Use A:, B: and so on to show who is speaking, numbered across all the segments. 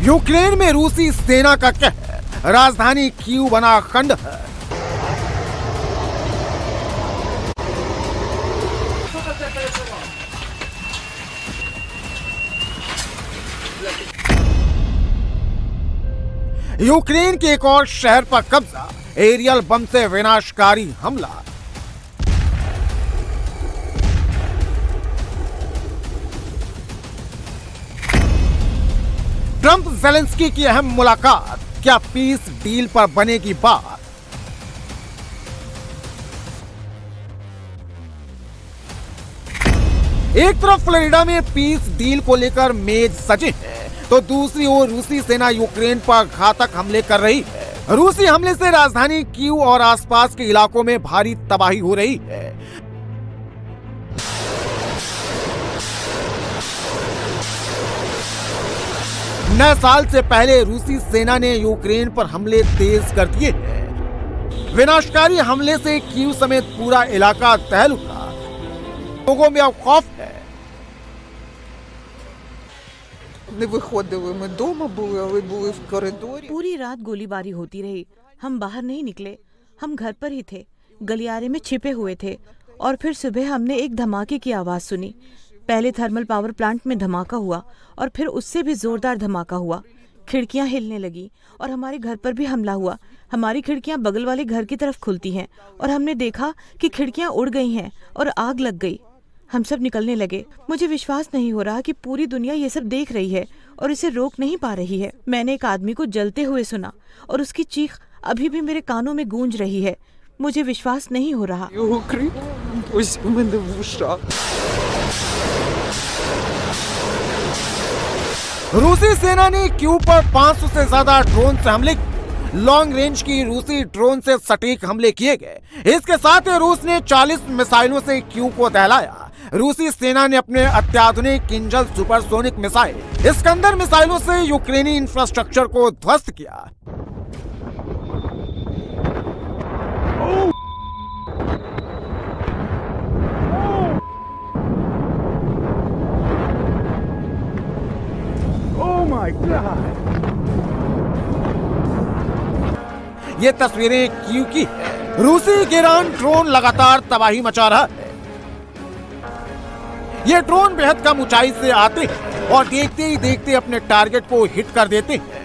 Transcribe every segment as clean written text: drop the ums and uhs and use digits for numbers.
A: Ukraine में रूसी सेना का कहर, राजधानी कीव बना खंडहर। यूक्रेन के एक और शहर पर कब्जा, एरियल बम से विनाशकारी हमला। ट्रंप ज़ेलेंस्की की अहम मुलाकात, क्या पीस डील पर बनेगी बात? एक तरफ फ्लोरिडा में पीस डील को लेकर मेज सजे हैं, तो दूसरी ओर रूसी सेना यूक्रेन पर घातक हमले कर रही है। रूसी हमले से राजधानी कीव और आसपास के इलाकों में भारी तबाही हो रही है। नए साल से पहले रूसी सेना ने यूक्रेन पर हमले तेज कर दिए हैं। विनाशकारी हमले से कीव समेत पूरा इलाका तहलुका, लोगों में अब खौफ है।
B: Не виходили, ми дома були, але були в коридорі.
C: पूरी रात गोलीबारी होती रही। हम बाहर नहीं निकले, हम घर पर ही थे, गलियारे में छिपे हुए थे। और फिर सुबह हमने एक धमाके की आवाज सुनी। पहले थर्मल पावर प्लांट में धमाका हुआ और फिर उससे भी जोरदार धमाका हुआ। खिड़कियां हिलने लगी और हमारे घर पर भी हमला हुआ। हमारी खिड़कियां बगल वाले घर की तरफ खुलती हैं और हमने देखा कि खिड़कियां उड़ गई हैं और आग लग गई। हम सब निकलने लगे। मुझे विश्वास नहीं हो रहा कि पूरी दुनिया ये सब देख रही है और इसे रोक नहीं पा रही है। मैंने एक आदमी को जलते हुए सुना और उसकी चीख अभी भी मेरे कानों में गूंज रही है। मुझे विश्वास नहीं हो रहा।
B: Його крик ось у мене в ушах.
A: रूसी सेना ने कीव पर 500 से ज्यादा ड्रोन से हमले किए। लॉन्ग रेंज की रूसी ड्रोन से सटीक हमले किए गए। इसके साथ ही रूस ने 40 मिसाइलों से कीव को दहलाया। रूसी सेना ने अपने अत्याधुनिक किंजल सुपरसोनिक मिसाइल इस्कंदर मिसाइलों से यूक्रेनी इंफ्रास्ट्रक्चर को ध्वस्त किया। ये तस्वीरें कीव की है। रूसी गिरान ड्रोन लगातार तबाही मचा रहा है। ये ड्रोन बेहद कम ऊंचाई से आते हैं और देखते ही देखते अपने टारगेट को हिट कर देते हैं।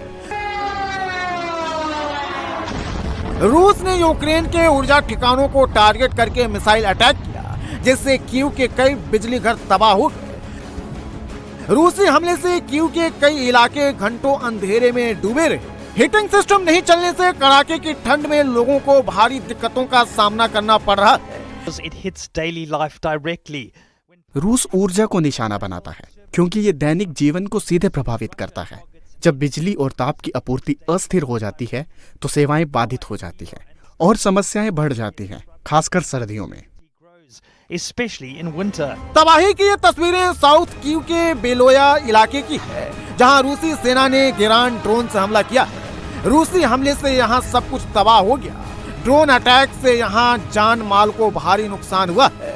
A: रूस ने यूक्रेन के ऊर्जा ठिकानों को टारगेट करके मिसाइल अटैक किया, जिससे कीव के कई बिजली घर तबाह हो गए। रूसी हमले से कीव के कई इलाके घंटों अंधेरे में डूबे रहे। हीटिंग सिस्टम नहीं चलने से कड़ाके की ठंड में लोगों को भारी दिक्कतों का सामना करना पड़ रहा है।
D: रूस ऊर्जा को निशाना बनाता है क्योंकि ये दैनिक जीवन को सीधे प्रभावित करता है। जब बिजली और ताप की आपूर्ति अस्थिर हो जाती है तो सेवाएं बाधित हो जाती हैं और समस्याएं बढ़ जाती हैं, खासकर सर्दियों में।
A: तबाही की ये तस्वीरें साउथ कीव के बेलोया इलाके की है, जहां रूसी सेना ने गिरान ड्रोन से हमला किया है। रूसी हमले से यहां सब कुछ तबाह हो गया। ड्रोन अटैक से यहां जान माल को भारी नुकसान हुआ है।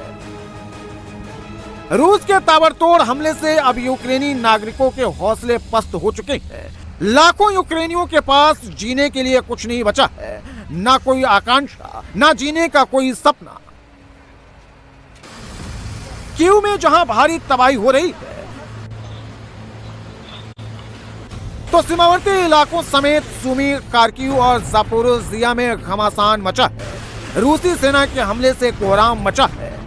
A: रूस के ताबड़तोड़ हमले से अब यूक्रेनी नागरिकों के हौसले पस्त हो चुके हैं। लाखों यूक्रेनियों के पास जीने के लिए कुछ नहीं बचा है, ना कोई आकांक्षा, ना जीने का कोई सपना। कीव में जहां भारी तबाही हो रही है, तो सीमावर्ती इलाकों समेत सुमी, खार्किव और जापोरिजिया में घमासान मचा है। रूसी सेना के हमले से कोहराम मचा है।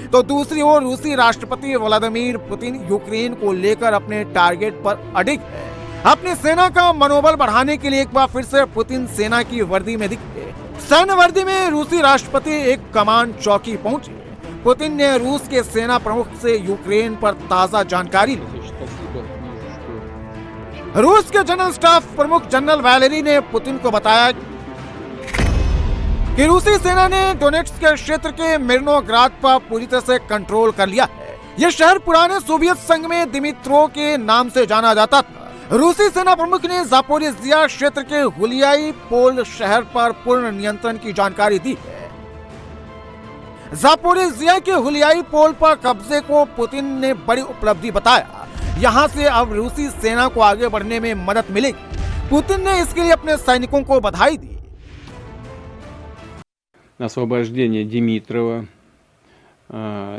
A: तो दूसरी ओर रूसी राष्ट्रपति व्लादिमीर पुतिन यूक्रेन को लेकर अपने टारगेट पर अडिग है। अपनी सेना का मनोबल बढ़ाने के लिए एक बार फिर से पुतिन सेना की वर्दी में दिखे। सैन्य वर्दी में रूसी राष्ट्रपति एक कमांड चौकी पहुंचे। पुतिन ने रूस के सेना प्रमुख से यूक्रेन पर ताजा जानकारी ली। रूस के जनरल स्टाफ प्रमुख जनरल वैलेरी ने पुतिन को बताया कि रूसी सेना ने डोनेट्स्क के क्षेत्र के मिर्नोग्राद पर पूरी तरह से कंट्रोल कर लिया है। यह शहर पुराने सोवियत संघ में दिमित्रो के नाम से जाना जाता था। रूसी सेना प्रमुख ने जापोरिजिया क्षेत्र के हुलियाई पोल शहर पर पूर्ण नियंत्रण की जानकारी दी है। जापोरिजिया के हुलियाई पोल पर कब्जे को पुतिन ने बड़ी उपलब्धि बताया। यहाँ से अब रूसी सेना को आगे बढ़ने में मदद मिलेगी। पुतिन ने इसके लिए अपने सैनिकों को बधाई दी।
E: Освобождение Димитрова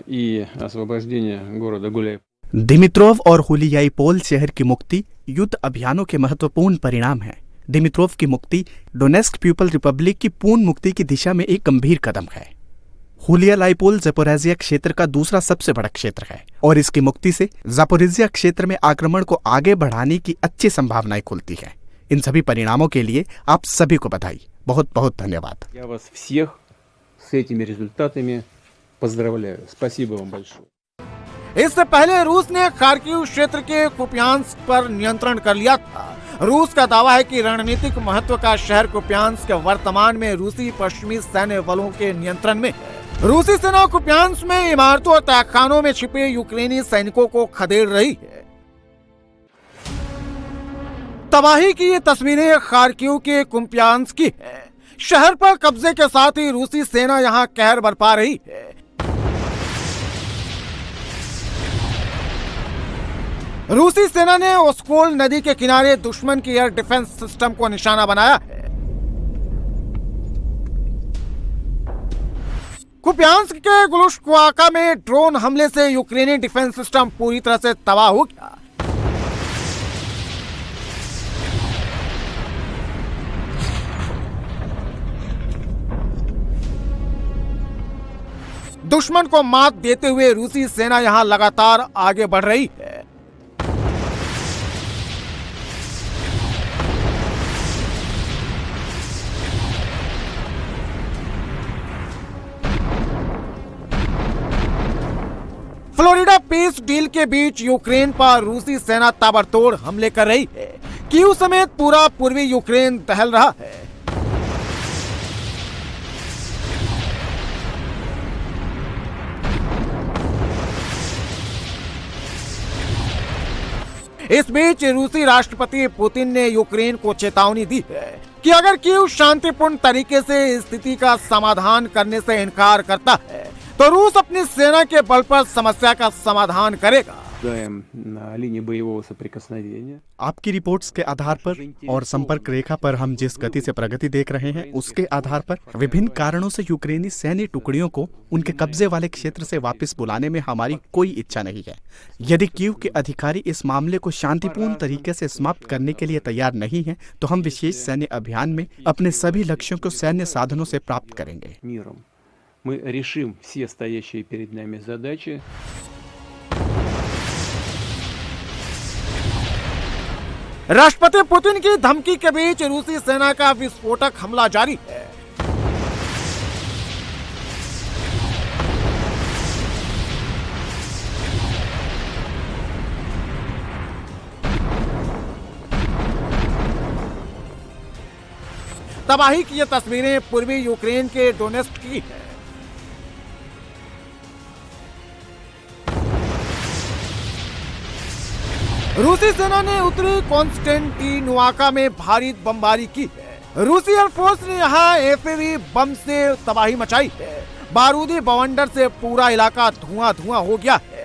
E: и освобождение города Гуляй.
D: दिमित्रोव और हुलियाईपोल शहर की मुक्ति युद्ध अभियानों के महत्वपूर्ण परिणाम है। दिमित्रोव की मुक्ति डोनेस्क पीपल रिपब्लिक की पूर्ण मुक्ति की दिशा में एक गंभीर कदम है। हुलियाईपोल ज़पोरिज़िया क्षेत्र का दूसरा सबसे बड़ा क्षेत्र है और इसकी मुक्ति से ज़पोरिज़िया क्षेत्र में आक्रमण को आगे बढ़ाने की अच्छी संभावनाएं खुलती है। इन सभी परिणामों के लिए आप सभी को बधाई। बहुत बहुत धन्यवाद।
E: Я вас всех с этими результатами поздравляю. Спасибо вам большое.
A: इससे पहले रूस ने खार्किव क्षेत्र के कुपियांस्क पर नियंत्रण कर लिया था। रूस का दावा है कि रणनीतिक महत्व का शहर कुपियांस्क वर्तमान में रूसी पश्चिमी सैन्य बलों के नियंत्रण में है। रूसी सेना कुपियांस्क में इमारतों और तहखानों में छिपे यूक्रेनी सैनिकों को खदेड़ रही है। तबाही की ये तस्वीरें खार्किव के कुपियांस्क की है। शहर पर कब्जे के साथ ही रूसी सेना यहां कहर बरपा रही है। रूसी सेना ने ओस्कोल नदी के किनारे दुश्मन की एयर डिफेंस सिस्टम को निशाना बनाया है। कुपियांस्क के ग्लुश्कोवाका में ड्रोन हमले से यूक्रेनी डिफेंस सिस्टम पूरी तरह से तबाह हो गया। दुश्मन को मात देते हुए रूसी सेना यहां लगातार आगे बढ़ रही है। फ्लोरिडा पीस डील के बीच यूक्रेन पर रूसी सेना ताबड़तोड़ हमले कर रही है। कीव समेत पूरा पूर्वी यूक्रेन दहल रहा है। इस बीच रूसी राष्ट्रपति पुतिन ने यूक्रेन को चेतावनी दी है कि अगर कीव शांतिपूर्ण तरीके से स्थिति का समाधान करने से इनकार करता है तो रूस अपनी सेना के बल पर समस्या का समाधान करेगा।
E: На линии боевого соприкосновения.
D: आपकी रिपोर्ट्स के आधार पर और संपर्क रेखा पर हम जिस गति से प्रगति देख रहे हैं उसके आधार पर विभिन्न कारणों से यूक्रेनी सैन्य टुकड़ियों को उनके कब्जे वाले क्षेत्र से वापस बुलाने में हमारी कोई इच्छा नहीं है। यदि कीव के अधिकारी इस मामले को शांतिपूर्ण तरीके से समाप्त करने के लिए तैयार नहीं हैं, तो हम विशेष सैन्य अभियान में अपने सभी लक्ष्यों को सैन्य साधनों से प्राप्त करेंगे।
E: Миром. Мы решим все стоящие перед нами задачи.
A: राष्ट्रपति पुतिन की धमकी के बीच रूसी सेना का विस्फोटक हमला जारी है। तबाही की ये तस्वीरें पूर्वी यूक्रेन के डोनेस्क की है। रूसी सेना ने उत्तरी कॉन्स्टेंटिनोवाका में भारी बमबारी की है। रूसी एयरफोर्स ने यहां एफएवी बम से तबाही मचाई है। बारूदी बवंडर से पूरा इलाका धुआं धुआं हो गया है।